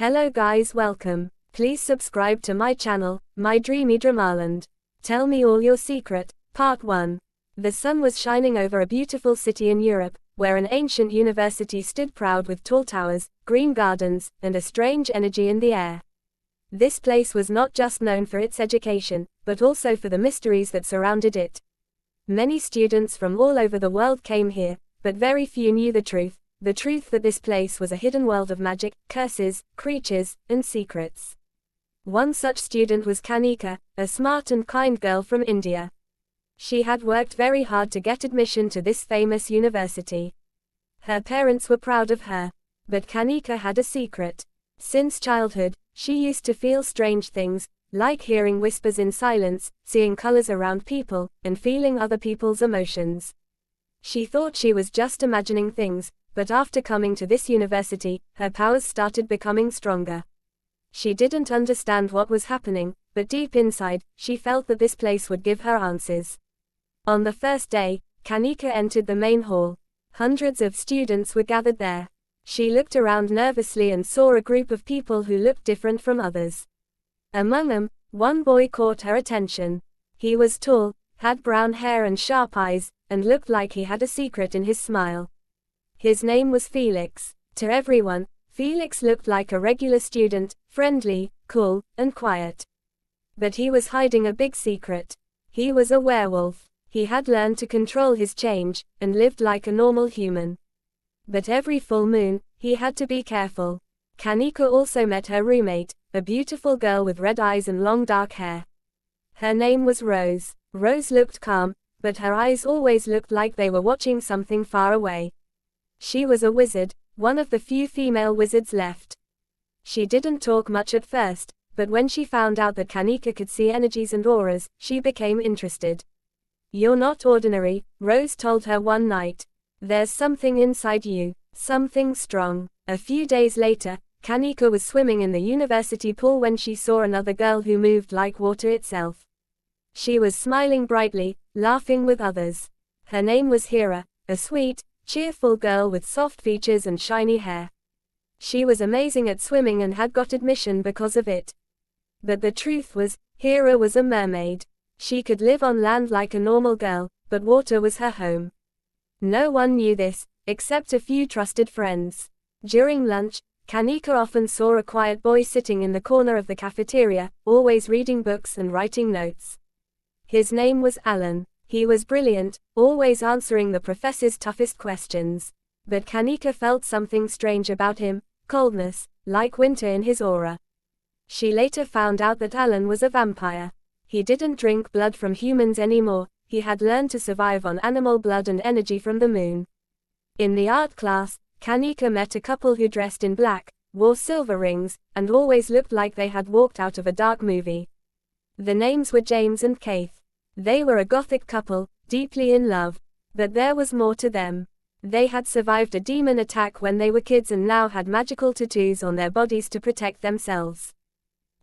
Hello guys, welcome. Please subscribe to my channel, My Dreamy Dramaland. Tell me all your secret, part 1. The sun was shining over a beautiful city in Europe, where an ancient university stood proud with tall towers, green gardens, and a strange energy in the air. This place was not just known for its education, but also for the mysteries that surrounded it. Many students from all over the world came here, but very few knew the truth that this place was a hidden world of magic, curses, creatures, and secrets. One such student was Kanika, a smart and kind girl from India. She had worked very hard to get admission to this famous university. Her parents were proud of her. But Kanika had a secret. Since childhood, she used to feel strange things, like hearing whispers in silence, seeing colors around people, and feeling other people's emotions. She thought she was just imagining things, but after coming to this university, her powers started becoming stronger. She didn't understand what was happening, but deep inside, she felt that this place would give her answers. On the first day, Kanika entered the main hall. Hundreds of students were gathered there. She looked around nervously and saw a group of people who looked different from others. Among them, one boy caught her attention. He was tall, had brown hair and sharp eyes, and looked like he had a secret in his smile. His name was Felix. To everyone, Felix looked like a regular student, friendly, cool, and quiet. But he was hiding a big secret. He was a werewolf. He had learned to control his change, and lived like a normal human. But every full moon, he had to be careful. Kanika also met her roommate, a beautiful girl with red eyes and long dark hair. Her name was Rose. Rose looked calm, but her eyes always looked like they were watching something far away. She was a wizard, one of the few female wizards left. She didn't talk much at first, but when she found out that Kanika could see energies and auras, she became interested. "You're not ordinary," Rose told her one night. "There's something inside you, something strong." A few days later, Kanika was swimming in the university pool when she saw another girl who moved like water itself. She was smiling brightly, laughing with others. Her name was Heera, a sweet, cheerful girl with soft features and shiny hair. She was amazing at swimming and had got admission because of it. But the truth was, Heera was a mermaid. She could live on land like a normal girl, but water was her home. No one knew this, except a few trusted friends. During lunch, Kanika often saw a quiet boy sitting in the corner of the cafeteria, always reading books and writing notes. His name was Alen. He was brilliant, always answering the professor's toughest questions. But Kanika felt something strange about him, coldness, like winter in his aura. She later found out that Alen was a vampire. He didn't drink blood from humans anymore, he had learned to survive on animal blood and energy from the moon. In the art class, Kanika met a couple who dressed in black, wore silver rings, and always looked like they had walked out of a dark movie. The names were James and Kaith. They were a gothic couple, deeply in love. But there was more to them. They had survived a demon attack when they were kids and now had magical tattoos on their bodies to protect themselves.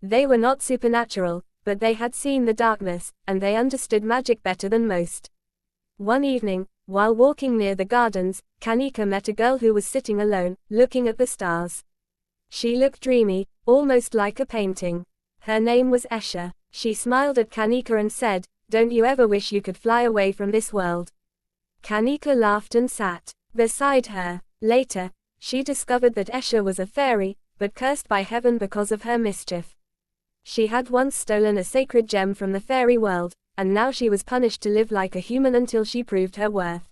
They were not supernatural, but they had seen the darkness, and they understood magic better than most. One evening, while walking near the gardens, Kanika met a girl who was sitting alone, looking at the stars. She looked dreamy, almost like a painting. Her name was Esha. She smiled at Kanika and said, "Don't you ever wish you could fly away from this world?" Kanika laughed and sat beside her. Later, she discovered that Esha was a fairy, but cursed by heaven because of her mischief. She had once stolen a sacred gem from the fairy world, and now she was punished to live like a human until she proved her worth.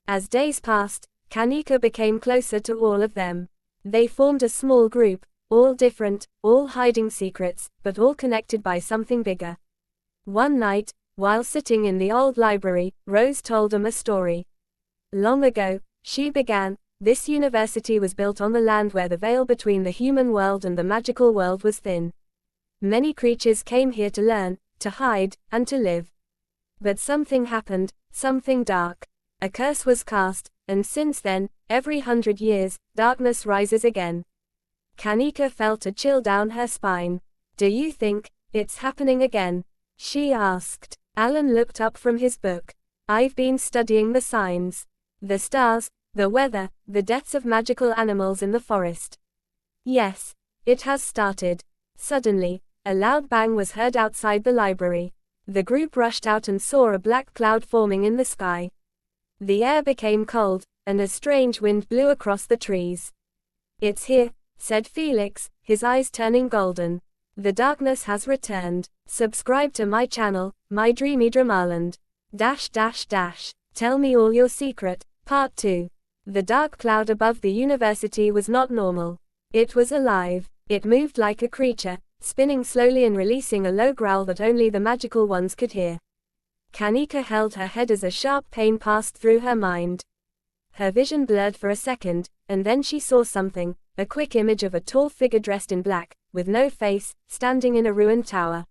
As days passed, Kanika became closer to all of them. They formed a small group, all different, all hiding secrets, but all connected by something bigger. One night, while sitting in the old library, Rose told them a story. Long ago, she began, this university was built on the land where the veil between the human world and the magical world was thin. Many creatures came here to learn, to hide, and to live. But something happened, something dark. A curse was cast, and since then, every 100 years, darkness rises again. Kanika felt a chill down her spine. "Do you think it's happening again?" she asked. Alen looked up from his book. "I've been studying the signs. The stars, the weather, the deaths of magical animals in the forest." "Yes, It has started. Suddenly, a loud bang was heard outside the library. The group rushed out and saw a black cloud forming in the sky. The air became cold, and a strange wind blew across the trees. "It's here," said Felix, his eyes turning golden. "The darkness has returned. Subscribe to my channel, My Dreamy Dramaland. Tell me all your secret, Part 2. The dark cloud above the university was not normal. It was alive. It moved like a creature, spinning slowly and releasing a low growl that only the magical ones could hear. Kanika held her head as a sharp pain passed through her mind. Her vision blurred for a second, and then she saw something, a quick image of a tall figure dressed in black, with no face, standing in a ruined tower.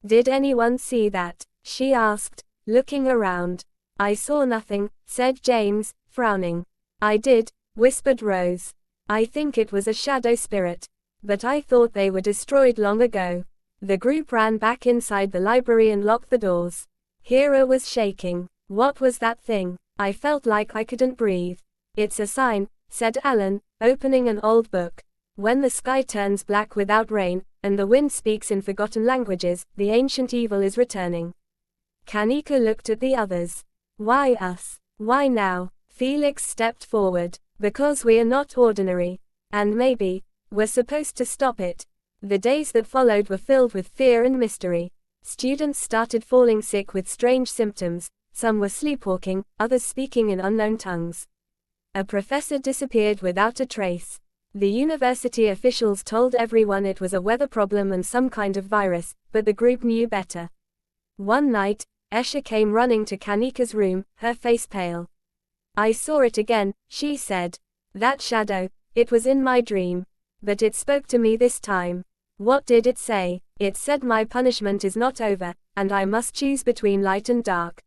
"Did anyone see that?" she asked, looking around. "I saw nothing," said James, frowning. "I did," whispered Rose. "I think it was a shadow spirit. But I thought they were destroyed long ago." The group ran back inside the library and locked the doors. Heera was shaking. "What was that thing? I felt like I couldn't breathe." "It's a sign," said Alen, opening an old book. "When the sky turns black without rain, and the wind speaks in forgotten languages, the ancient evil is returning." Kanika looked at the others. "Why us? Why now?" Felix stepped forward. "Because we are not ordinary. And maybe, we're supposed to stop it." The days that followed were filled with fear and mystery. Students started falling sick with strange symptoms. Some were sleepwalking, others speaking in unknown tongues. A professor disappeared without a trace. The university officials told everyone it was a weather problem and some kind of virus, but the group knew better. One night, Esha came running to Kanika's room, her face pale. "I saw it again," she said. "That shadow, it was in my dream. But it spoke to me this time." "What did it say?" "It said my punishment is not over, and I must choose between light and dark.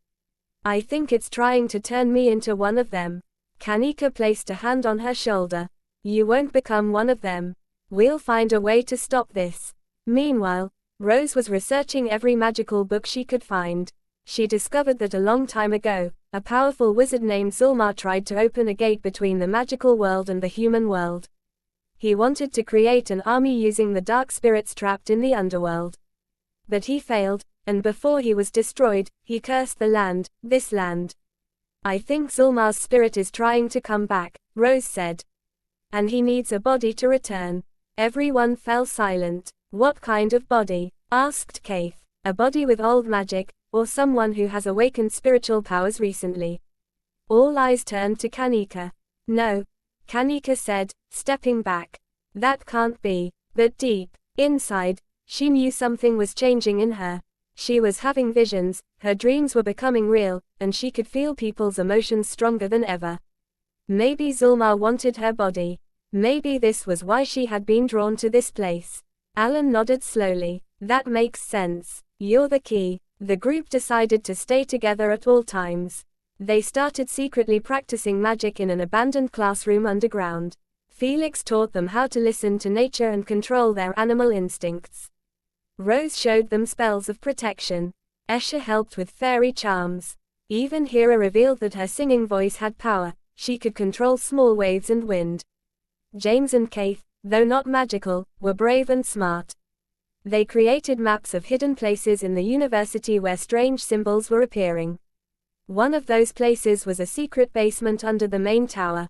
I think it's trying to turn me into one of them." Kanika placed a hand on her shoulder. "You won't become one of them. We'll find a way to stop this." Meanwhile, Rose was researching every magical book she could find. She discovered that a long time ago, a powerful wizard named Zulmar tried to open a gate between the magical world and the human world. He wanted to create an army using the dark spirits trapped in the underworld. But he failed, and before he was destroyed, he cursed the land, this land. "I think Zulmar's spirit is trying to come back," Rose said. "And he needs a body to return." Everyone fell silent. "What kind of body?" asked Kaith. "A body with old magic, or someone who has awakened spiritual powers recently." All eyes turned to Kanika. "No," Kanika said, stepping back. "That can't be." But deep inside, she knew something was changing in her. She was having visions, her dreams were becoming real, and she could feel people's emotions stronger than ever. Maybe Zulmar wanted her body. Maybe this was why she had been drawn to this place. Alen nodded slowly. "That makes sense. You're the key." The group decided to stay together at all times. They started secretly practicing magic in an abandoned classroom underground. Felix taught them how to listen to nature and control their animal instincts. Rose showed them spells of protection. Esha helped with fairy charms. Even Heera revealed that her singing voice had power. She could control small waves and wind. James and Kaith, though not magical, were brave and smart. They created maps of hidden places in the university where strange symbols were appearing. One of those places was a secret basement under the main tower.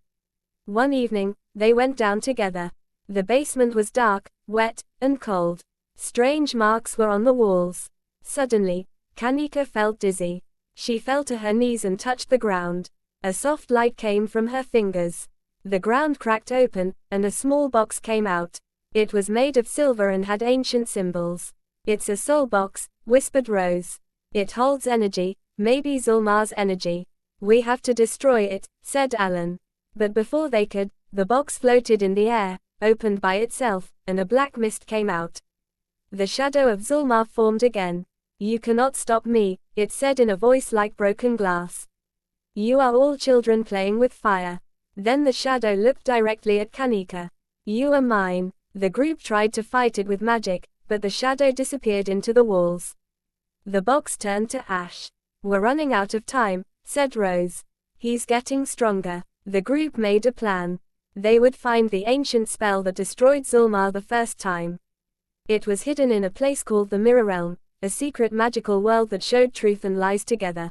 One evening, they went down together. The basement was dark, wet, and cold. Strange marks were on the walls. Suddenly, Kanika felt dizzy. She fell to her knees and touched the ground. A soft light came from her fingers. The ground cracked open, and a small box came out. It was made of silver and had ancient symbols. "It's a soul box," whispered Rose. "It holds energy, maybe Zulmar's energy. We have to destroy it," said Alen. But before they could, the box floated in the air, opened by itself, and a black mist came out. The shadow of Zulmar formed again. "You cannot stop me," it said in a voice like broken glass. "You are all children playing with fire." Then the shadow looked directly at Kanika. "You are mine." The group tried to fight it with magic, but the shadow disappeared into the walls. The box turned to ash. "We're running out of time," said Rose. "He's getting stronger." The group made a plan. they would find the ancient spell that destroyed Zulmar the first time. It was hidden in a place called the Mirror Realm, a secret magical world that showed truth and lies together.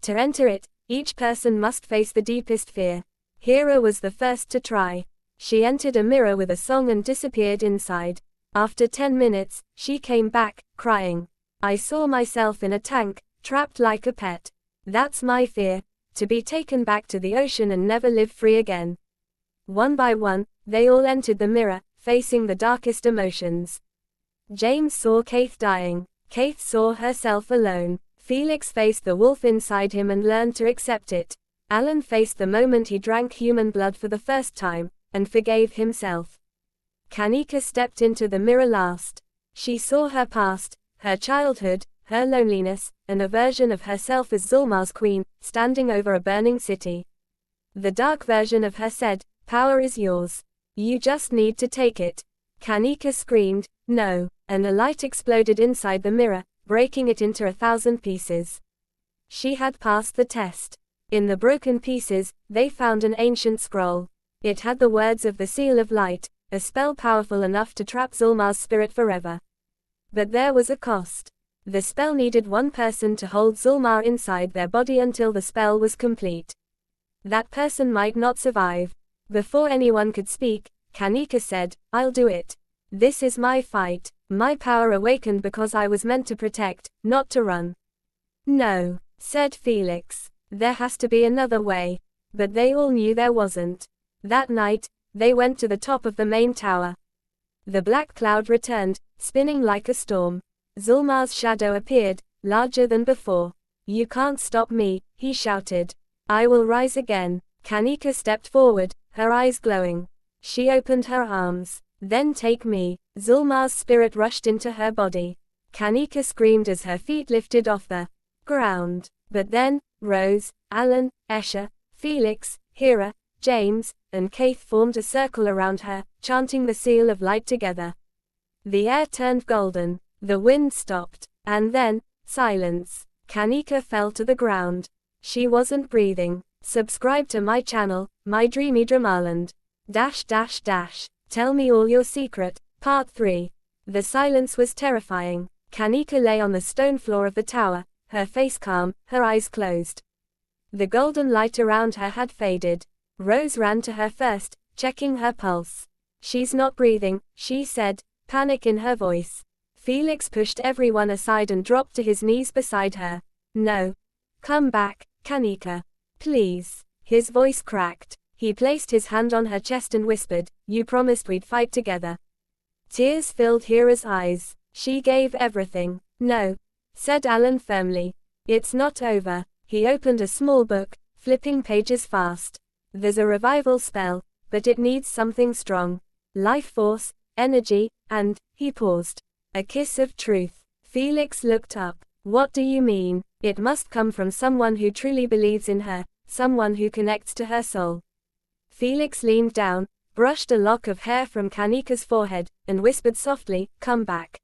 To enter it, each person must face the deepest fear. Heera was the first to try. She entered a mirror with a song and disappeared inside. After 10 minutes, she came back, crying. I saw myself in a tank, trapped like a pet. That's my fear, to be taken back to the ocean and never live free again. One by one, they all entered the mirror, facing the darkest emotions. James saw Kaith dying. Kaith saw herself alone. Felix faced the wolf inside him and learned to accept it. Alen faced the moment he drank human blood for the first time, and forgave himself. Kanika stepped into the mirror last. She saw her past, her childhood, her loneliness, and a version of herself as Zulmar's queen, standing over a burning city. The dark version of her said, "Power is yours. You just need to take it." Kanika screamed, "No," and a light exploded inside the mirror, breaking it into 1,000 pieces. She had passed the test. In the broken pieces, they found an ancient scroll. It had the words of the Seal of Light, a spell powerful enough to trap Zulmar's spirit forever. But there was a cost. The spell needed one person to hold Zulmar inside their body until the spell was complete. That person might not survive. Before anyone could speak, Kanika said, "I'll do it. This is my fight. My power awakened because I was meant to protect, not to run." "No," said Felix. "There has to be another way." But they all knew there wasn't. That night, they went to the top of the main tower. The black cloud returned, spinning like a storm. Zulmar's shadow appeared, larger than before. "You can't stop me," he shouted. "I will rise again." Kanika stepped forward, her eyes glowing. She opened her arms. "Then take me." Zulmar's spirit rushed into her body. Kanika screamed as her feet lifted off the ground. But then, Rose, Alen, Esha, Felix, Heera, James, and Kaith formed a circle around her, chanting the Seal of Light together. The air turned golden. The wind stopped. And then, silence. Kanika fell to the ground. She wasn't breathing. Subscribe to my channel, My Dreamy Dramaland. Tell me all your secret, Part 3. The silence was terrifying. Kanika lay on the stone floor of the tower, her face calm, her eyes closed. The golden light around her had faded. Rose ran to her first, checking her pulse. "She's not breathing," she said, panic in her voice. Felix pushed everyone aside and dropped to his knees beside her. "No. Come back, Kanika. Please." His voice cracked. He placed his hand on her chest and whispered, "You promised we'd fight together." Tears filled Heera's eyes. She gave everything. "No," said Alen firmly. "It's not over." He opened a small book, flipping pages fast. "There's a revival spell, but it needs something strong. Life force, energy, and," he paused, "a kiss of truth." Felix looked up. "What do you mean?" "It must come from someone who truly believes in her, someone who connects to her soul." Felix leaned down, brushed a lock of hair from Kanika's forehead, and whispered softly, "Come back.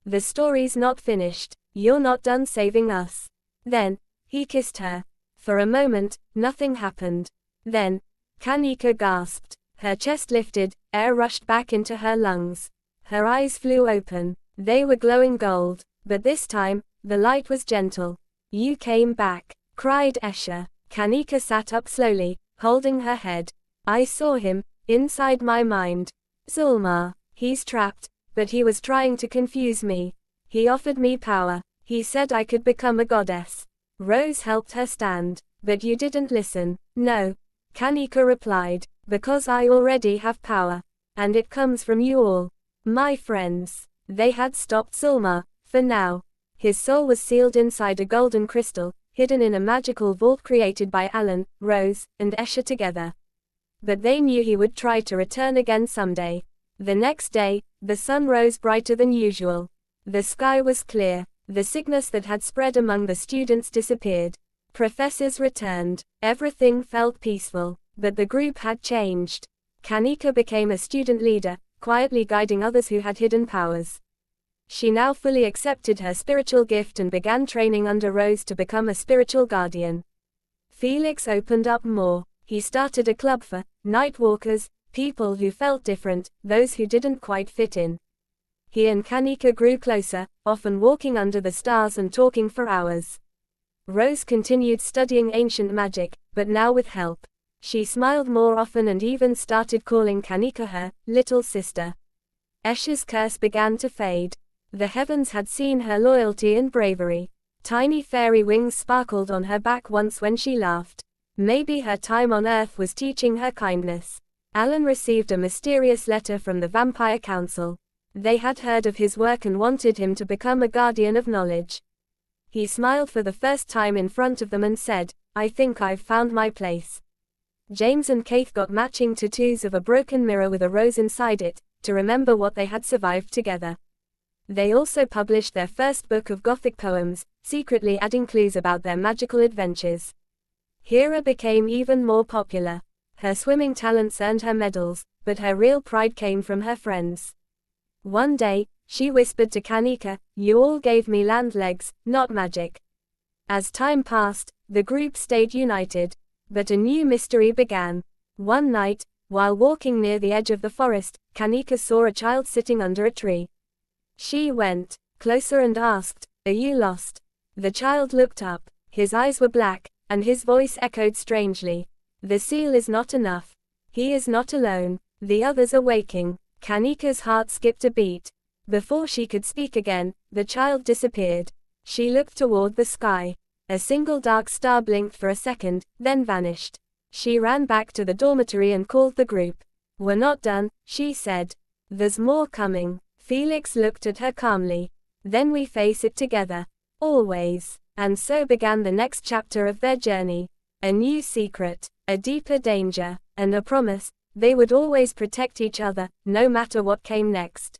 The story's not finished. You're not done saving us." Then, he kissed her. For a moment, nothing happened. Then, Kanika gasped. Her chest lifted, air rushed back into her lungs. Her eyes flew open. They were glowing gold, but this time, the light was gentle. "You came back," cried Esha. Kanika sat up slowly, holding her head. "I saw him, inside my mind. Zulmar. He's trapped, but he was trying to confuse me. He offered me power. He said I could become a goddess." Rose helped her stand. "But you didn't listen." "No," Kanika replied, "because I already have power. And it comes from you all. My friends." They had stopped Zulmar, for now. His soul was sealed inside a golden crystal, hidden in a magical vault created by Alen, Rose, and Esha together. But they knew he would try to return again someday. The next day, the sun rose brighter than usual. The sky was clear. The sickness that had spread among the students disappeared. Professors returned. Everything felt peaceful. But the group had changed. Kanika became a student leader, quietly guiding others who had hidden powers. She now fully accepted her spiritual gift and began training under Rose to become a spiritual guardian. Felix opened up more. He started a club for night walkers, people who felt different, those who didn't quite fit in. He and Kanika grew closer, often walking under the stars and talking for hours. Rose continued studying ancient magic, but now with help. She smiled more often and even started calling Kanika her little sister. Esha's curse began to fade. The heavens had seen her loyalty and bravery. Tiny fairy wings sparkled on her back once when she laughed. Maybe her time on Earth was teaching her kindness. Alen received a mysterious letter from the Vampire Council. They had heard of his work and wanted him to become a guardian of knowledge. He smiled for the first time in front of them and said, "I think I've found my place." James and Kaith got matching tattoos of a broken mirror with a rose inside it, to remember what they had survived together. They also published their first book of Gothic poems, secretly adding clues about their magical adventures. Heera became even more popular. Her swimming talents earned her medals, but her real pride came from her friends. One day, she whispered to Kanika, "You all gave me land legs, not magic." As time passed, the group stayed united. But a new mystery began. One night, while walking near the edge of the forest, Kanika saw a child sitting under a tree. She went closer and asked, "Are you lost?" The child looked up. His eyes were black, and his voice echoed strangely. "The seal is not enough. He is not alone. The others are waking." Kanika's heart skipped a beat. Before she could speak again, the child disappeared. She looked toward the sky. A single dark star blinked for a second, then vanished. She ran back to the dormitory and called the group. "We're not done," she said. "There's more coming." Felix looked at her calmly. "Then we face it together. Always." And so began the next chapter of their journey. A new secret, a deeper danger, and a promise. They would always protect each other, no matter what came next.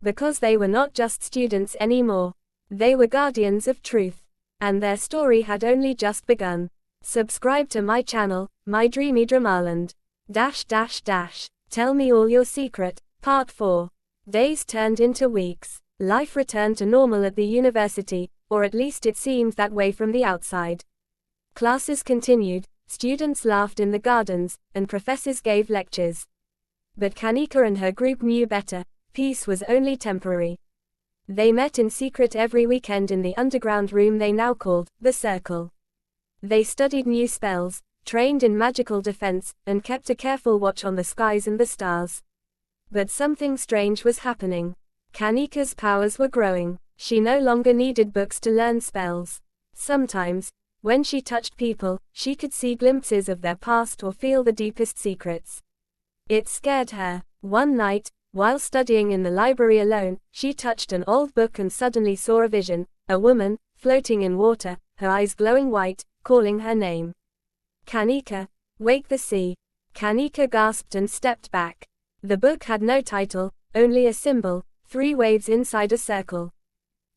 Because they were not just students anymore. They were guardians of truth. And their story had only just begun. Subscribe to my channel, My Dreamy Dramaland. Tell me all your secret, Part 4. Days turned into weeks. Life returned to normal at the university, or at least it seemed that way from the outside. Classes continued, students laughed in the gardens, and professors gave lectures. But Kanika and her group knew better. Peace was only temporary. They met in secret every weekend in the underground room they now called the Circle. They studied new spells, trained in magical defense, and kept a careful watch on the skies and the stars. But something strange was happening. Kanika's powers were growing. She no longer needed books to learn spells. Sometimes, when she touched people, she could see glimpses of their past or feel the deepest secrets. It scared her. One night, while studying in the library alone, she touched an old book and suddenly saw a vision, a woman, floating in water, her eyes glowing white, calling her name. "Kanika, wake the sea." Kanika gasped and stepped back. The book had no title, only a symbol, 3 waves inside a circle.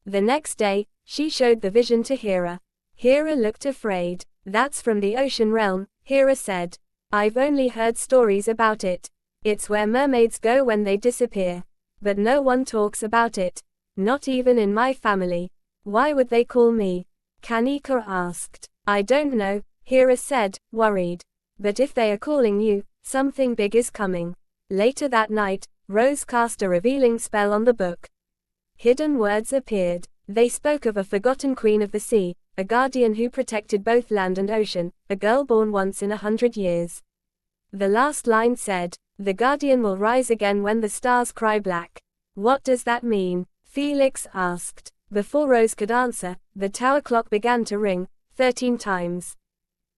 The next day, she showed the vision to Heera. Heera looked afraid. "That's from the ocean realm," Heera said. "I've only heard stories about it. It's where mermaids go when they disappear. But no one talks about it. Not even in my family." "Why would they call me?" Kanika asked. "I don't know," Heera said, worried. "But if they are calling you, something big is coming." Later that night, Rose cast a revealing spell on the book. Hidden words appeared. They spoke of a forgotten queen of the sea, a guardian who protected both land and ocean, a girl born once in 100 years. The last line said, "The guardian will rise again when the stars cry black." "What does that mean?" Felix asked. Before Rose could answer, the tower clock began to ring, 13 times.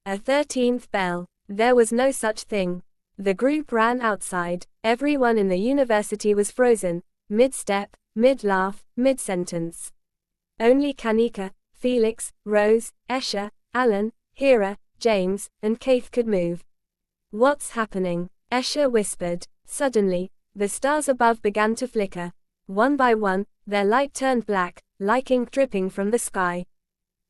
A 13th bell. There was no such thing. The group ran outside. Everyone in the university was frozen, mid-step, mid-laugh, mid-sentence. Only Kanika, Felix, Rose, Esha, Alen, Heera, James, and Kaith could move. "What's happening?" Esha whispered. Suddenly, the stars above began to flicker. One by one, their light turned black, like ink dripping from the sky.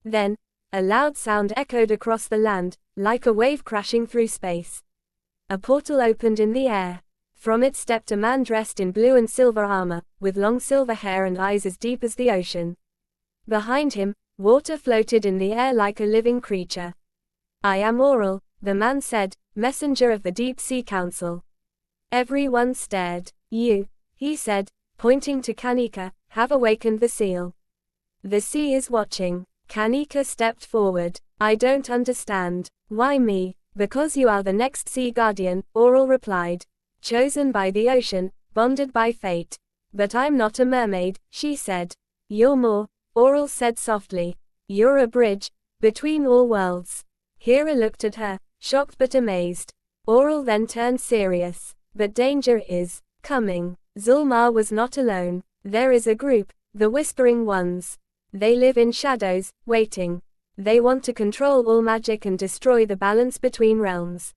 Then, a loud sound echoed across the land, like a wave crashing through space. A portal opened in the air. From it stepped a man dressed in blue and silver armor, with long silver hair and eyes as deep as the ocean. Behind him, water floated in the air like a living creature. "I am Oral, the man said, messenger of the Deep Sea Council. Everyone stared. You, he said, pointing to Kanika, have awakened the seal. The sea is watching. Kanika stepped forward. I don't understand. Why me? Because you are the next sea guardian, Aurel replied. Chosen by the ocean, bonded by fate. But I'm not a mermaid, she said. You're more, Aurel said softly. You're a bridge, between all worlds. Heera looked at her, shocked but amazed. Aurel then turned serious. But danger is coming. Zulmar was not alone. There is a group, the Whispering Ones. They live in shadows, waiting. They want to control all magic and destroy the balance between realms.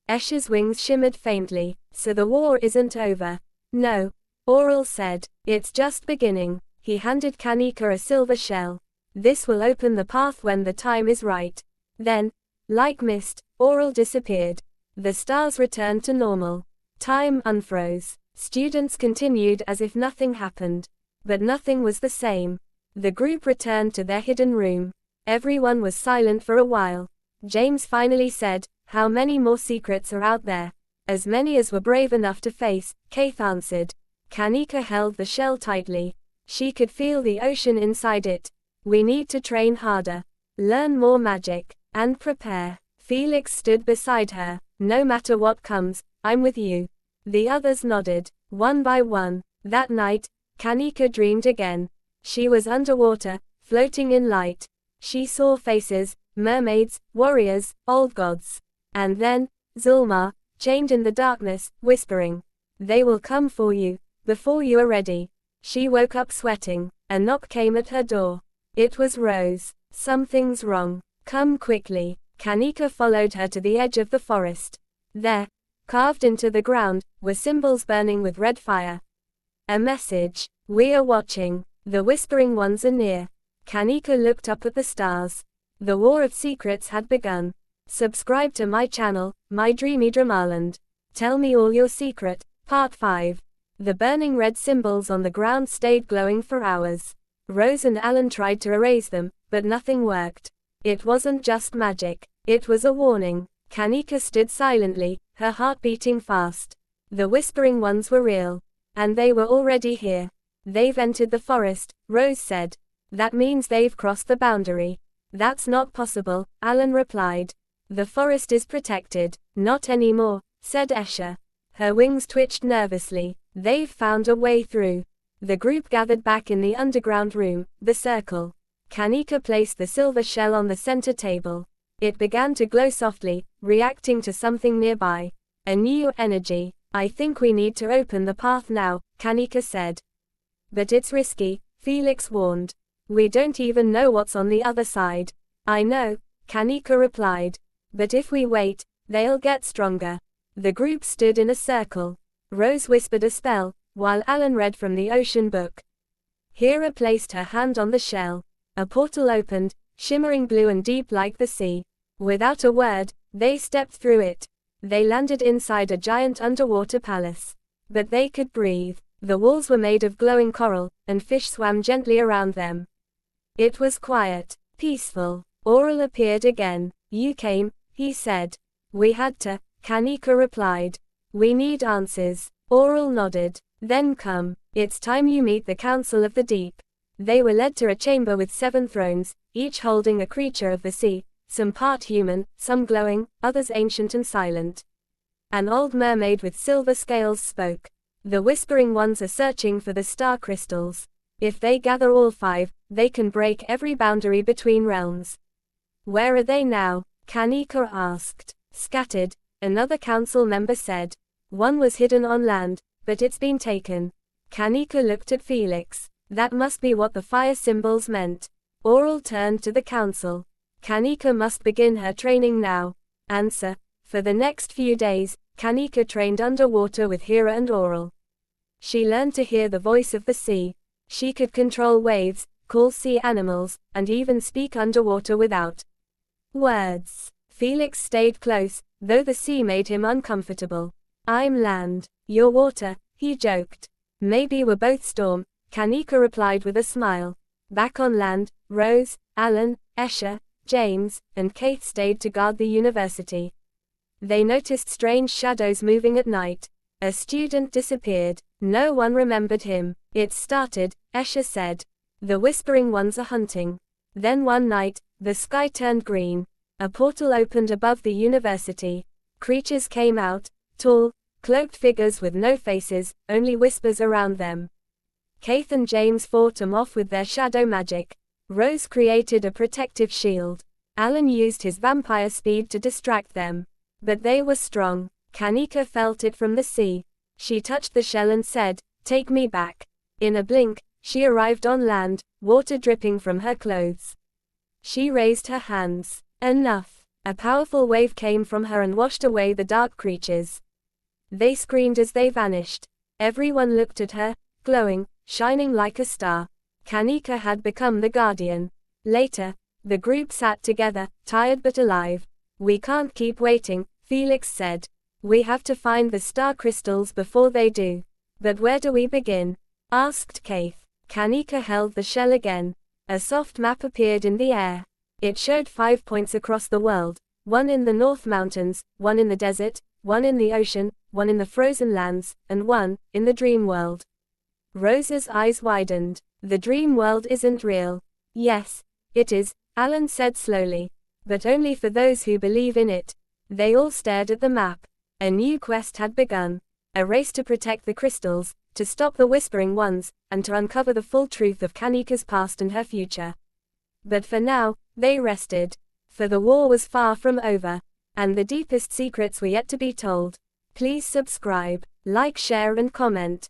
Esha's wings shimmered faintly. So the war isn't over. No, Aurel said. It's just beginning. He handed Kanika a silver shell. This will open the path when the time is right. Then, like mist, Aurel disappeared. The stars returned to normal. Time unfroze. Students continued as if nothing happened. But nothing was the same. The group returned to their hidden room. Everyone was silent for a while. James finally said, how many more secrets are out there? As many as were brave enough to face, Kaith answered. Kanika held the shell tightly. She could feel the ocean inside it. We need to train harder. Learn more magic. And prepare. Felix stood beside her. No matter what comes, I'm with you. The others nodded. One by one. That night, Kanika dreamed again. She was underwater, floating in light. She saw faces, mermaids, warriors, old gods. And then, Zulmar, chained in the darkness, whispering. They will come for you, before you are ready. She woke up sweating. A knock came at her door. It was Rose. Something's wrong. Come quickly. Kanika followed her to the edge of the forest. There, carved into the ground, were symbols burning with red fire. A message. We are watching. The Whispering Ones are near. Kanika looked up at the stars. The War of Secrets had begun. Subscribe to my channel, My Dreamy Dramaland. Tell me all your secret, Part 5. The burning red symbols on the ground stayed glowing for hours. Rose and Alen tried to erase them, but nothing worked. It wasn't just magic. It was a warning. Kanika stood silently, her heart beating fast. The Whispering Ones were real. And they were already here. They've entered the forest, Rose said. That means they've crossed the boundary. That's not possible, Alen replied. The forest is protected. Not anymore, said Esha. Her wings twitched nervously. They've found a way through. The group gathered back in the underground room, the circle. Kanika placed the silver shell on the center table. It began to glow softly, reacting to something nearby. A new energy. I think we need to open the path now, Kanika said. But it's risky, Felix warned. We don't even know what's on the other side. I know, Kanika replied. But if we wait, they'll get stronger. The group stood in a circle. Rose whispered a spell, while Alen read from the ocean book. Heera placed her hand on the shell. A portal opened, shimmering blue and deep like the sea. Without a word, they stepped through it. They landed inside a giant underwater palace. But they could breathe. The walls were made of glowing coral, and fish swam gently around them. It was quiet, peaceful. Aurel appeared again. You came, he said. We had to, Kanika replied. We need answers. Aurel nodded. Then come. It's time you meet the Council of the Deep. They were led to a chamber with 7 thrones, each holding a creature of the sea, some part human, some glowing, others ancient and silent. An old mermaid with silver scales spoke. The Whispering Ones are searching for the star crystals. If they gather all 5, they can break every boundary between realms. Where are they now? Kanika asked. Scattered, another council member said. One was hidden on land, but it's been taken. Kanika looked at Felix. That must be what the fire symbols meant. Aurel turned to the council. Kanika must begin her training now. Answer. For the next few days, Kanika trained underwater with Heera and Aurel. She learned to hear the voice of the sea. She could control waves, call sea animals, and even speak underwater without words. Felix stayed close, though the sea made him uncomfortable. I'm land, you're water, he joked. Maybe we're both storm, Kanika replied with a smile. Back on land, Rose, Alen, Esha, James, and Kaith stayed to guard the university. They noticed strange shadows moving at night. A student disappeared. No one remembered him. It started, Esha said. The Whispering Ones are hunting. Then one night, the sky turned green. A portal opened above the university. Creatures came out, tall, cloaked figures with no faces, only whispers around them. Kaith and James fought them off with their shadow magic. Rose created a protective shield. Alen used his vampire speed to distract them. But they were strong. Kanika felt it from the sea. She touched the shell and said, "Take me back." In a blink, she arrived on land, water dripping from her clothes. She raised her hands. Enough. A powerful wave came from her and washed away the dark creatures. They screamed as they vanished. Everyone looked at her, glowing, shining like a star. Kanika had become the guardian. Later, the group sat together, tired but alive. "We can't keep waiting," Felix said. "We have to find the star crystals before they do." "But where do we begin?" asked Kaith. Kanika held the shell again. A soft map appeared in the air. It showed 5 points across the world, one in the North Mountains, one in the desert, one in the ocean, one in the frozen lands, and one in the dream world. Rose's eyes widened. "The dream world isn't real." "Yes, it is," Alen said slowly. "But only for those who believe in it." They all stared at the map. A new quest had begun. A race to protect the crystals, to stop the Whispering Ones, and to uncover the full truth of Kanika's past and her future. But for now, they rested. For the war was far from over. And the deepest secrets were yet to be told. Please subscribe, like, share and comment.